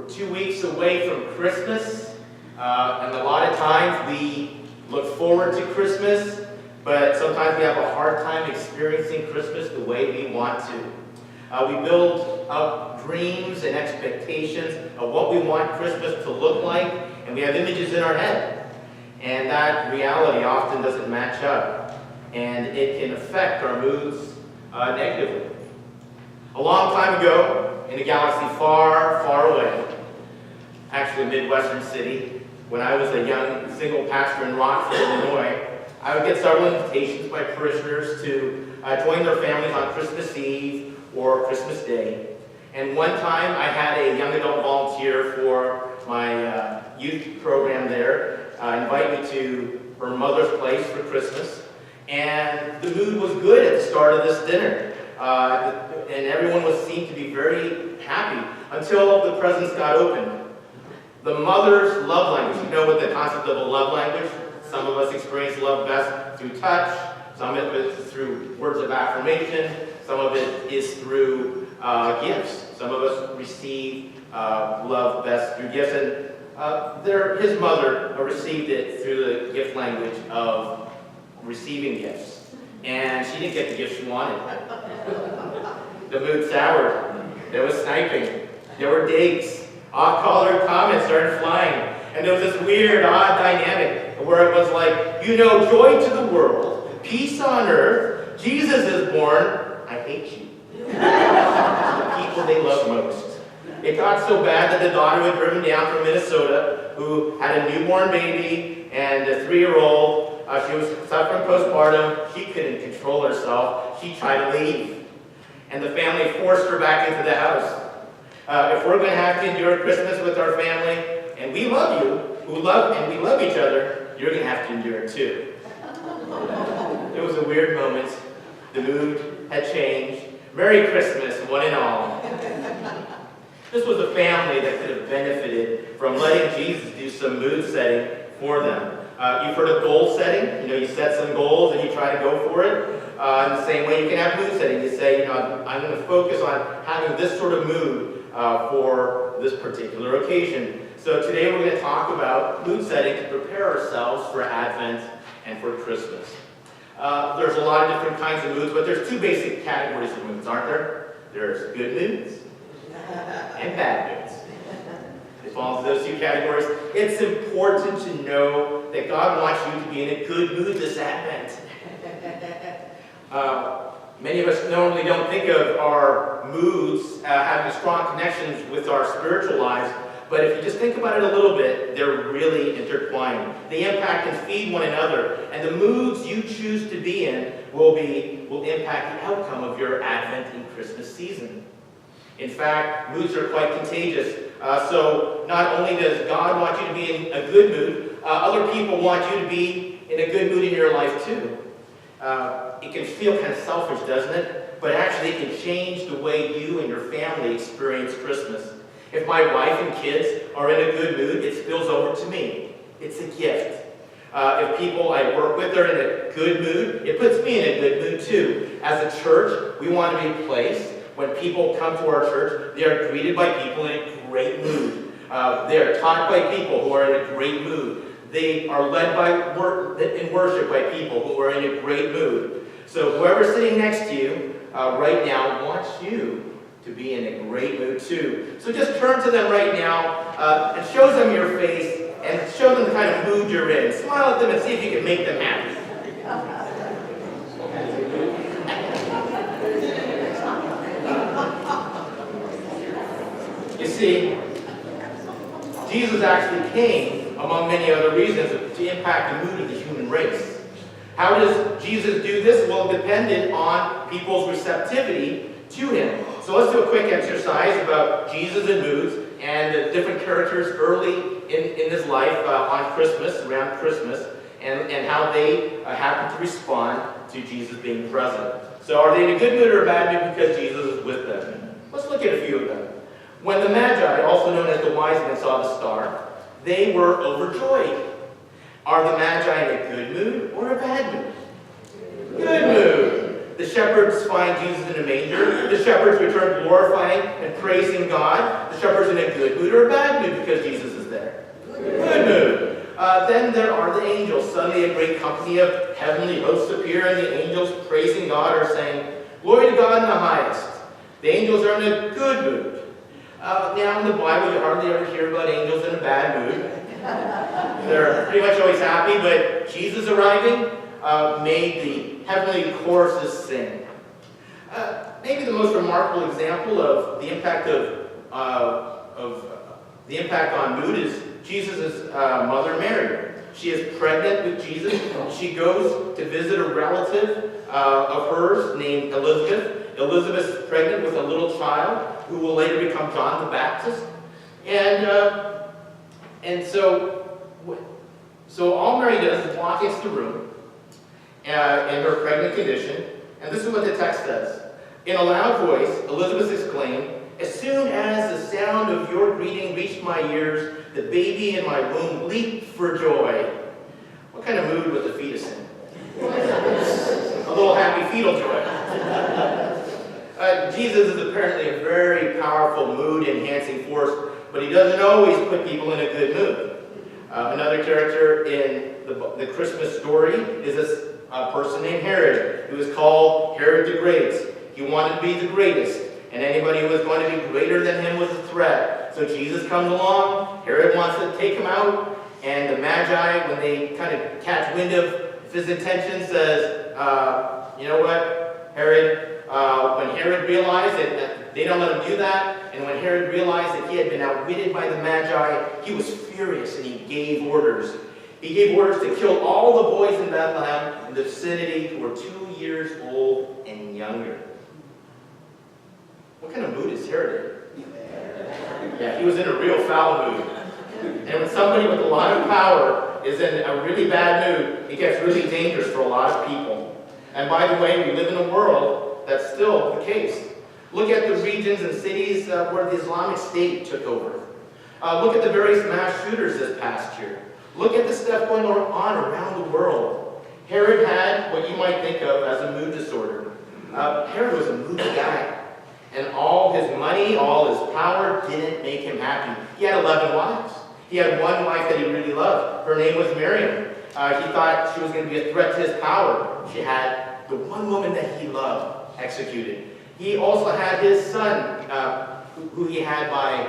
We're 2 weeks away from Christmas, and a lot of times we look forward to Christmas, but sometimes we have a hard time experiencing Christmas the way we want to. We build up dreams and expectations of what we want Christmas to look like, and we have images in our head. And that reality often doesn't match up, and it can affect our moods negatively. A long time ago, in a galaxy far, far away, actually a Midwestern city, when I was a young single pastor in Rockford, Illinois, I would get several invitations by parishioners to join their families on Christmas Eve or Christmas Day. And one time I had a young adult volunteer for my youth program there invite me to her mother's place for Christmas. And the mood was good at the start of this dinner. And everyone seemed to be very happy until the presents got opened. The mother's love language. You know what the concept of a love language? Some of us experience love best through touch. Some of it is through words of affirmation. Some of it is through gifts. Some of us receive love best through gifts. And his mother received it through the gift language of receiving gifts. And she didn't get the gift she wanted. The mood soured. There was sniping. There were digs. Off-color comments started flying. And there was this weird, odd dynamic where it was like, joy to the world, peace on earth, Jesus is born, I hate you. The people they love most. It got so bad that the daughter who had driven down from Minnesota, who had a newborn baby and a 3-year-old, she was suffering postpartum. She couldn't control herself. She tried to leave. And the family forced her back into the house. If we're going to have to endure Christmas with our family, and we love you, we love each other, you're going to have to endure it too. It was a weird moment. The mood had changed. Merry Christmas, one and all. This was a family that could have benefited from letting Jesus do some mood setting for them. You've heard of goal setting. You set some goals and you try to go for it. In the same way, you can have mood setting. You say, I'm going to focus on having this sort of mood for this particular occasion. So today we're going to talk about mood setting to prepare ourselves for Advent and for Christmas. There's a lot of different kinds of moods, but there's 2 basic categories of moods, aren't there? There's good moods and bad moods. It falls into those 2 categories. It's important to know that God wants you to be in a good mood this Advent. Many of us normally don't think of our moods having strong connections with our spiritual lives, but if you just think about it a little bit, they're really intertwined. They impact and feed one another, and the moods you choose to be in will impact the outcome of your Advent and Christmas season. In fact, moods are quite contagious. So not only does God want you to be in a good mood, other people want you to be in a good mood in your life too. It can feel kind of selfish, doesn't it? But actually it can change the way you and your family experience Christmas. If my wife and kids are in a good mood, it spills over to me. It's a gift. If people I work with are in a good mood, it puts me in a good mood too. As a church, we want to be a place when people come to our church, they are greeted by people in a great mood. They are taught by people who are in a great mood. They are led in worship by people who are in a great mood. So whoever's sitting next to you right now wants you to be in a great mood too. So just turn to them right now and show them your face and show them the kind of mood you're in. Smile at them and see if you can make them happy. You see, Jesus actually came, among many other reasons, to impact the mood of the human race. How does Jesus do this? Well, dependent on people's receptivity to him. So let's do a quick exercise about Jesus and moods and the different characters early in his life on Christmas, around Christmas, and how they happen to respond to Jesus being present. So are they in a good mood or a bad mood because Jesus is with them? Let's look at a few of them. When the Magi, also known as the wise men, saw the star, they were overjoyed. Are the Magi in a good mood or a bad mood? Good mood. The shepherds find Jesus in a manger. The shepherds return glorifying and praising God. The shepherds in a good mood or a bad mood because Jesus is there. Good mood. Then there are the angels. Suddenly a great company of heavenly hosts appear, and the angels praising God are saying, "Glory to God in the highest." The angels are in a good mood. Now in the Bible, you hardly ever hear about angels in a bad mood. They're pretty much always happy, but Jesus arriving made the heavenly choruses sing. Maybe the most remarkable example of the impact the impact on mood is Jesus' mother Mary. She is pregnant with Jesus. She goes to visit a relative of hers named Elizabeth. Elizabeth is pregnant with a little child who will later become John the Baptist. And so all Mary does is walk into the room in her pregnant condition, and this is what the text says. In a loud voice, Elizabeth exclaimed, "As soon as the sound of your greeting reached my ears, the baby in my womb leaped for joy." What kind of mood was the fetus in? A little happy fetal joy. Jesus is apparently a very powerful mood-enhancing force, but he doesn't always put people in a good mood. Another character in the Christmas story is this person named Herod, who is called Herod the Great. He wanted to be the greatest, and anybody who was going to be greater than him was a threat. So Jesus comes along, Herod wants to take him out, and the Magi, when they kind of catch wind of his intention, says, you know what, Herod, when Herod realized that they don't let him do that, and when Herod realized that he had been outwitted by the Magi, he was furious and he gave orders. He gave orders to kill all the boys in Bethlehem in the vicinity who were 2 years old and younger. What kind of mood is Herod in? Yeah, he was in a real foul mood. And when somebody with a lot of power is in a really bad mood, it gets really dangerous for a lot of people. And by the way, we live in a world that's still the case. Look at the regions and cities where the Islamic State took over. Look at the various mass shooters this past year. Look at the stuff going on around the world. Herod had what you might think of as a mood disorder. Herod was a moody guy. And all his money, all his power didn't make him happy. He had 11 wives. He had one wife that he really loved. Her name was Miriam. He thought she was going to be a threat to his power. She had the one woman that he loved executed. He also had his son, who he had by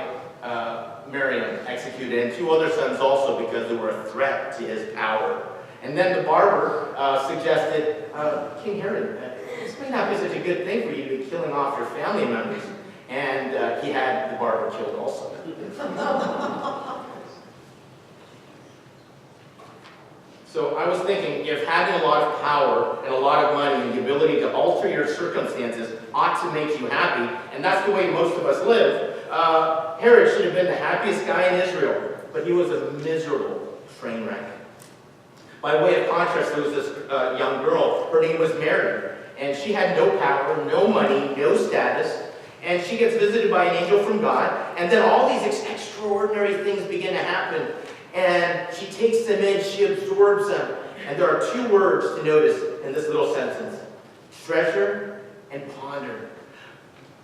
Miriam, executed, and 2 other sons also because they were a threat to his power. And then the barber suggested, King Herod, this may not be such a good thing for you to be killing off your family members. And he had the barber killed also. So I was thinking, if having a lot of power and a lot of money and the ability to alter your circumstances ought to make you happy, and that's the way most of us live, Herod should have been the happiest guy in Israel, but he was a miserable train wreck. By way of contrast, there was this young girl. Her name was Mary, and she had no power, no money, no status, and she gets visited by an angel from God, and then all these extraordinary things begin to happen. And she takes them in, she absorbs them. And there are 2 words to notice in this little sentence: treasure and ponder.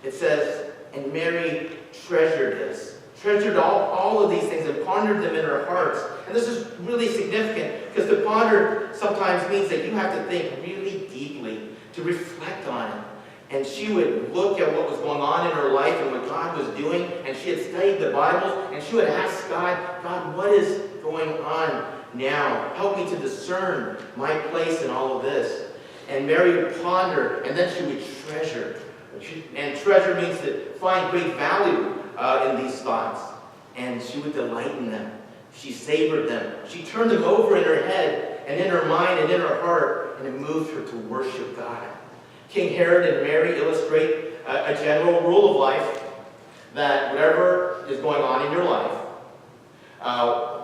It says, and Mary treasured this. Treasured all of these things and pondered them in her hearts. And this is really significant because to ponder sometimes means that you have to think really deeply, to reflect on it. And she would look at what was going on in her life and what God was doing, and she had studied the Bible, and she would ask God, God, what is going on now? Help me to discern my place in all of this. And Mary would ponder, and then she would treasure. And treasure means to find great value in these thoughts. And she would delight in them. She savored them. She turned them over in her head, and in her mind, and in her heart, and it moved her to worship God. King Herod and Mary illustrate a general rule of life that whatever is going on in your life,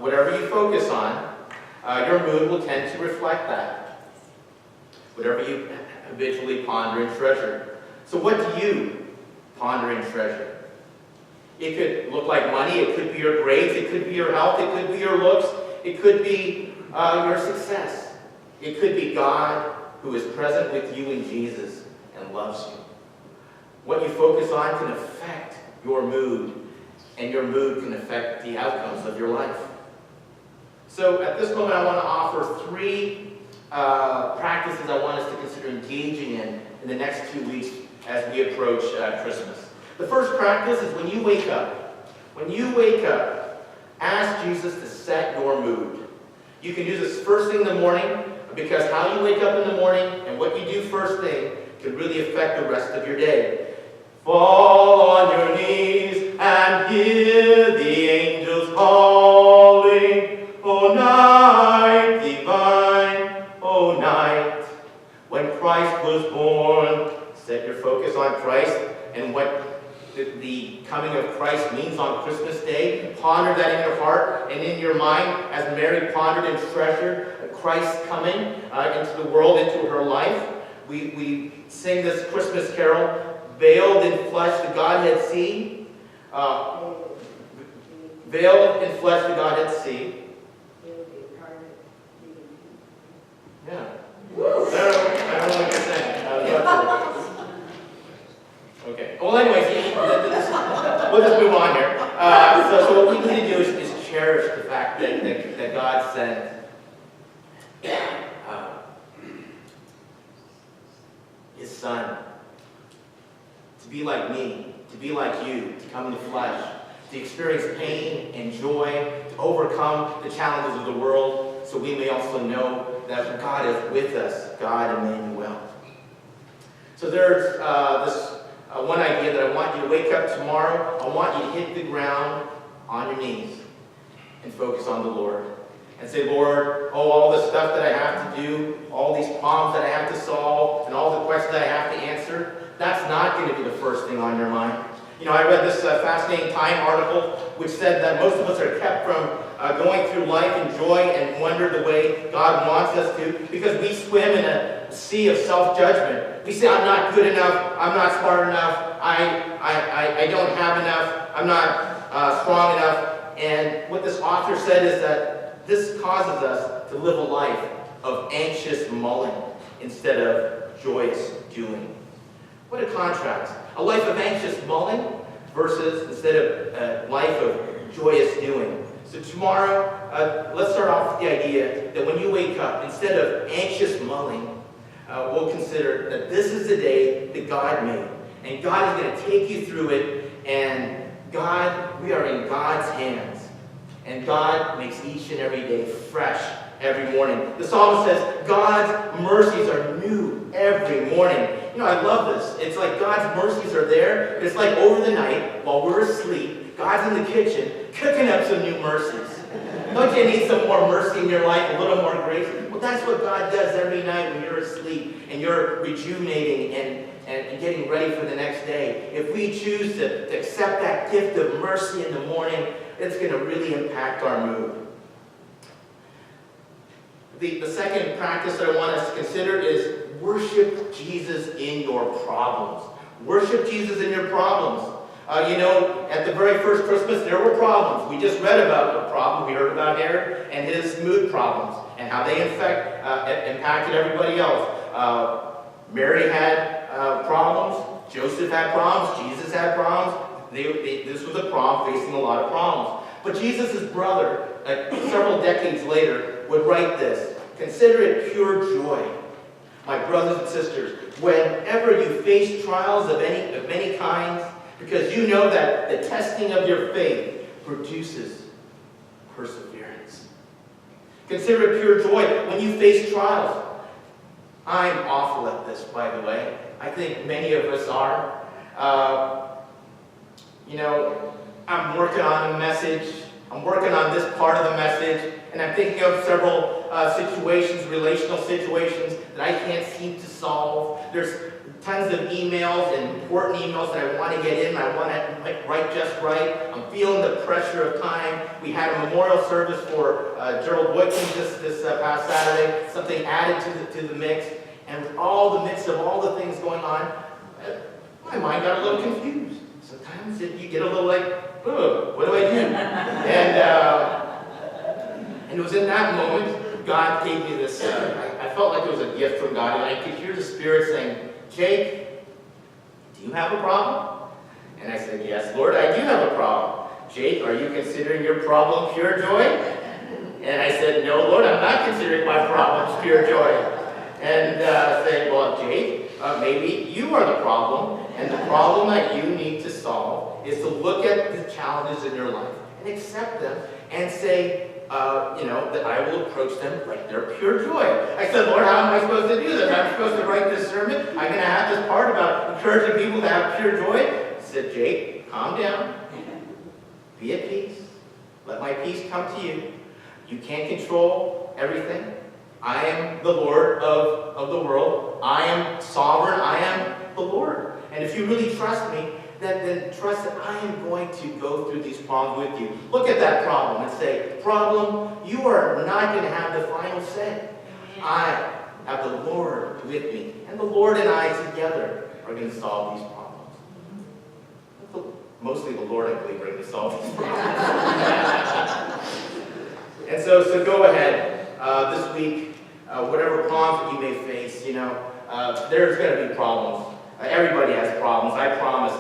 whatever you focus on, your mood will tend to reflect that. Whatever you habitually ponder and treasure. So what do you ponder and treasure? It could look like money, it could be your grades, it could be your health, it could be your looks, it could be your success. It could be God who is present with you in Jesus. loves you. What you focus on can affect your mood, and your mood can affect the outcomes of your life. So at this moment, I want to offer 3 practices I want us to consider engaging in the next 2 weeks as we approach Christmas. The first practice is when you wake up. When you wake up, ask Jesus to set your mood. You can do this first thing in the morning, because how you wake up in the morning and what you do first thing can really affect the rest of your day. Fall on your knees and hear the angels calling. O night divine, O night, when Christ was born. Set your focus on Christ and what the coming of Christ means on Christmas Day. Ponder that in your heart and in your mind as Mary pondered and treasured Christ's coming into the world, into her life. We sing this Christmas carol, veiled in flesh the Godhead see. Veiled in flesh the Godhead see. Yeah. I don't know what you're saying. Okay. Well, anyways, we'll just move on here. So what we need to do is cherish the fact that God sent His Son to be like me, to be like you, to come in the flesh, to experience pain and joy, to overcome the challenges of the world, so we may also know that God is with us, God Emmanuel. So there's this one idea that I want you to wake up tomorrow. I want you to hit the ground on your knees and focus on the Lord. And say, Lord, all the stuff that I have to do, all these problems that I have to solve, and all the questions that I have to answer, that's not going to be the first thing on your mind. You know, I read this fascinating Time article which said that most of us are kept from going through life in joy and wonder the way God wants us to, because we swim in a sea of self-judgment. We say, I'm not good enough, I'm not smart enough, I don't have enough, I'm not strong enough. And what this author said is that this causes us to live a life of anxious mulling instead of joyous doing. What a contrast. A life of anxious mulling versus instead of a life of joyous doing. So tomorrow, let's start off with the idea that when you wake up, instead of anxious mulling, we'll consider that this is the day that God made. And God is going to take you through it. And God, we are in God's hands. And God makes each and every day fresh every morning. The psalmist says, God's mercies are new every morning. You know, I love this. It's like God's mercies are there. It's like over the night, while we're asleep, God's in the kitchen cooking up some new mercies. Don't you need some more mercy in your life, a little more grace? Well, that's what God does every night when you're asleep and you're rejuvenating and getting ready for the next day. If we choose to accept that gift of mercy in the morning, it's going to really impact our mood. The second practice that I want us to consider is worship Jesus in your problems. Worship Jesus in your problems. You know, at the very first Christmas, there were problems. We just read about the problem. We heard about Herod and his mood problems and how they impacted everybody else. Mary had problems. Joseph had problems. Jesus had problems. This was a problem facing a lot of problems. But Jesus' brother, several decades later, would write this: "Consider it pure joy, my brothers and sisters, whenever you face trials of many kinds, because you know that the testing of your faith produces perseverance." Consider it pure joy when you face trials. I'm awful at this, by the way. I think many of us are. You know, I'm working on a message. I'm working on this part of the message, and I'm thinking of several situations, relational situations that I can't seem to solve. There's tons of emails and important emails that I want to get in. I want to write just right. I'm feeling the pressure of time. We had a memorial service for Gerald Boykin this past Saturday. Something added to the mix, and with all the mix of all the things going on, my mind got a little confused. Sometimes you get a little like, oh, what do I do? And it was in that moment God gave me this. I felt like it was a gift from God, and I could hear the Spirit saying, Jake, you have a problem? And I said, yes, Lord, I do have a problem. Jake, are you considering your problem pure joy? And I said, no, Lord, I'm not considering my problems pure joy. And said, well, Jake, maybe you are the problem, and the problem that you need to solve is to look at the challenges in your life and accept them and say, that I will approach them like they're pure joy. I said, Lord, how am I supposed to do this? I'm supposed to write this sermon? I'm going to have this part about encouraging people to have pure joy? I said, Jake, calm down. Be at peace. Let my peace come to you. You can't control everything. I am the Lord of the world. I am sovereign. I am the Lord. And if you really trust me, then trust that I am going to go through these problems with you. Look at that problem and say, problem, you are not going to have the final say. I have the Lord with me. And the Lord and I together are going to solve these problems. Mostly the Lord, I believe, are going to solve these problems. And so go ahead this week, whatever problems that you may face, there's going to be problems. Everybody has problems, I promise.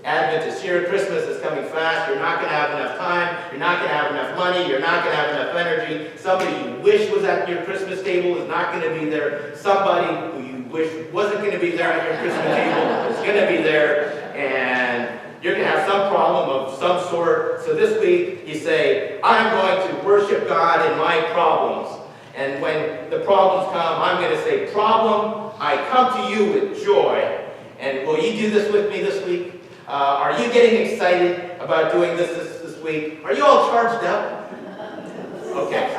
Advent is here, Christmas is coming fast, you're not going to have enough time, you're not going to have enough money, you're not going to have enough energy. Somebody you wish was at your Christmas table is not going to be there. Somebody who you wish wasn't going to be there at your Christmas table is going to be there, and you're going to have some problem of some sort. So this week, you say, I'm going to worship God in my problems. And when the problems come, I'm going to say, problem, I come to you with joy. And will you do this with me this week? Are you getting excited about doing this week? Are you all charged up? Okay,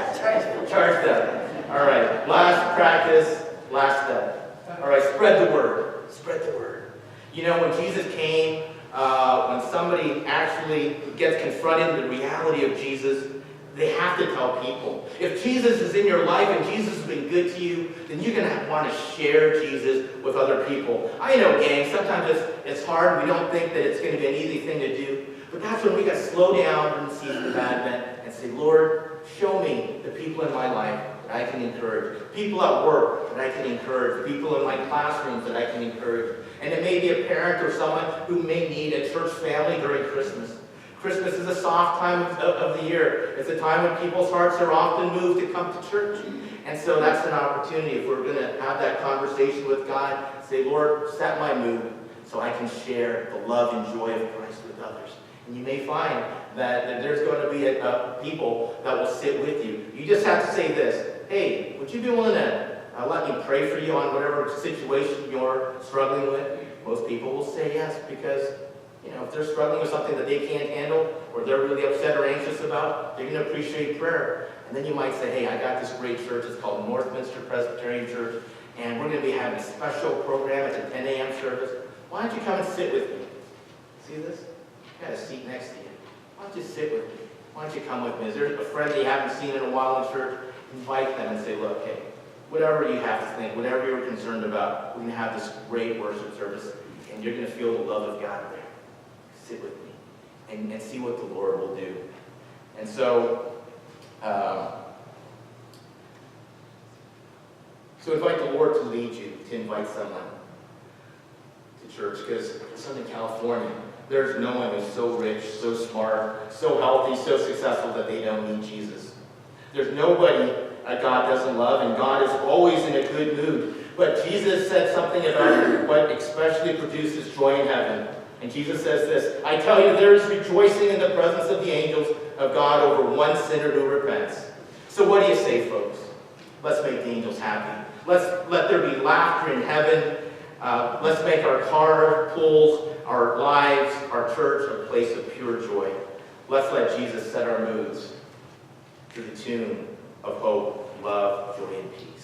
charged up. All right, last practice, last step. All right, spread the word. Spread the word. When Jesus came, when somebody actually gets confronted with the reality of Jesus, they have to tell people. If Jesus is in your life and Jesus has been good to you, then you're going to want to share Jesus with other people. I know, gang, sometimes it's hard. We don't think that it's going to be an easy thing to do. But that's when we got to slow down in the season of Advent and say, Lord, show me the people in my life that I can encourage. People at work that I can encourage. People in my classrooms that I can encourage. And it may be a parent or someone who may need a church family during Christmas. Christmas is a soft time of the year. It's a time when people's hearts are often moved to come to church. And so that's an opportunity if we're going to have that conversation with God. Say, Lord, set my mood so I can share the love and joy of Christ with others. And you may find that there's going to be people that will sit with you. You just have to say this. Hey, would you be willing to let me pray for you on whatever situation you're struggling with? Most people will say yes, because if they're struggling with something that they can't handle, or they're really upset or anxious about, they're going to appreciate prayer. And then you might say, hey, I got this great church. It's called Northminster Presbyterian Church, and we're going to be having a special program at the 10 a.m. service. Why don't you come and sit with me? See this? I got a seat next to you. Why don't you sit with me? Why don't you come with me? Is there a friend that you haven't seen in a while in church? Invite them and say, look, hey, whatever you have to think, whatever you're concerned about, we're going to have this great worship service, and you're going to feel the love of God there. Sit with me and see what the Lord will do. And so invite the Lord to lead you, to invite someone to church, because in Southern California, there's no one who's so rich, so smart, so healthy, so successful that they don't need Jesus. There's nobody God doesn't love, and God is always in a good mood. But Jesus said something about what especially produces joy in heaven. And Jesus says this, I tell you, there is rejoicing in the presence of the angels of God over one sinner who repents. So what do you say, folks? Let's make the angels happy. Let there be laughter in heaven. Let's make our car pools, our lives, our church a place of pure joy. Let's let Jesus set our moods to the tune of hope, love, joy, and peace.